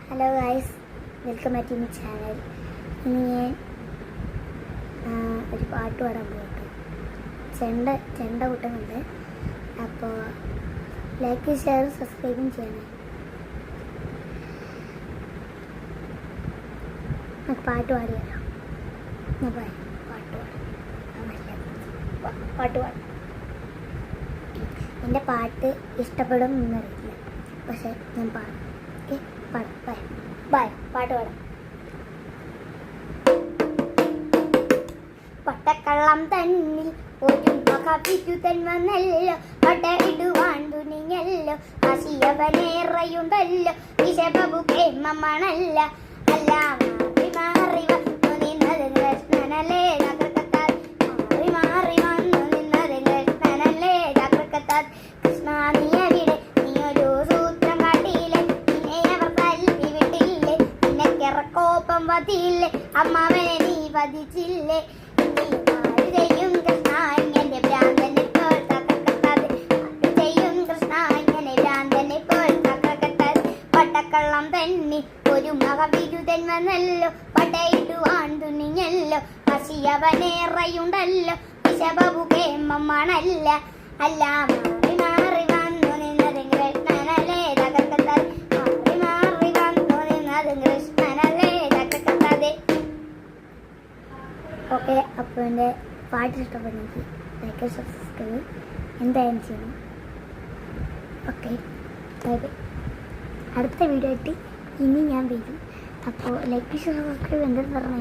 Hello guys, welcome back to my channel. ഇന്ന് ഞാൻ ഒരു പാട്ട് പാടാൻ പോകട്ടെ. ചെണ്ട കൂട്ടുന്നുണ്ട്. അപ്പോൾ ലൈക്ക്, ഷെയർ, സബ്സ്ക്രൈബും ചെയ്യണം. നമുക്ക് പാട്ട് പാടി തരാം. പാട്ട് പാടാം. എൻ്റെ പാട്ട് ഇഷ്ടപ്പെടും എന്നറിയില്ല, പക്ഷെ ഞാൻ പാടാം. ഓക്കെ, പാടാം. പാട്ട് പാടാം. പട്ടക്കള്ളം തന്നിൽ ഒരു മകവിരുതൻ വന്നല്ലോ, പട്ടയിടുവാൻ തുനിഞ്ഞല്ലോ, ആശിയവനേറെയുണ്ടല്ലോ, വിശബബു കേമമണല്ല, അല്ല മാറി വന്നു നിന്നത് കൃഷ്ണനല്ലേ ജാഗ്രകത്താൽ, മാറി വന്നു നിന്നത് കൃഷ്ണനല്ലേ ജാഗ്രകത്താൽ. കൃഷ്ണ നീ എവിടെ, നീ ഒരു സൂത്രം കാട്ടിയില്ലേ, നിന്നെ അവർ തല്ലി വിട്ടില്ലേ, നിനക്കിറക്കോപ്പം വധിയില്ലേ, അമ്മാവനെ നീ വധിച്ചില്ലേ. ചെയ്യും കൃഷ്ണ ഇങ്ങനെ ഭ്രാന്തനെ പോൽ തകർക്കത്താതെ, ചെയ്യും കൃഷ്ണ ഇങ്ങനെ ഭ്രാന്തനെ പോൽ തകർക്കത്താതെ. പട്ടക്കള്ളം തന്നെ ഒരു മകവിരുതൻ വന്നല്ലോ, പട്ടയിടുവാൻ തുനിഞ്ഞല്ലോ, പശിയവനേറെയുണ്ടല്ലോ, വിശബബു കേമമണല്ല, അല്ല മാറി വന്നു നിന്നത് കൃഷ്ണനല്ലേ തകർക്കത്താതെ, മാറി വന്നു നിന്നത് കൃഷ്ണനല്ലേ തകർക്കത്താതെ. ഓക്കെ, അപ്പോൾ എൻ്റെ പാട്ട് ഇഷ്ടപ്പെടുന്നെങ്കിൽ ലൈക്ക്, സബ്സ്ക്രൈബ് എന്തായാലും ചെയ്യണം. Okay, bye bye. അടുത്ത വീഡിയോ ആയിട്ട് ഇനി ഞാൻ വരും. അപ്പോൾ ലൈക്ക്, സബ്സ്ക്രൈബ് എന്തെന്ന് പറഞ്ഞു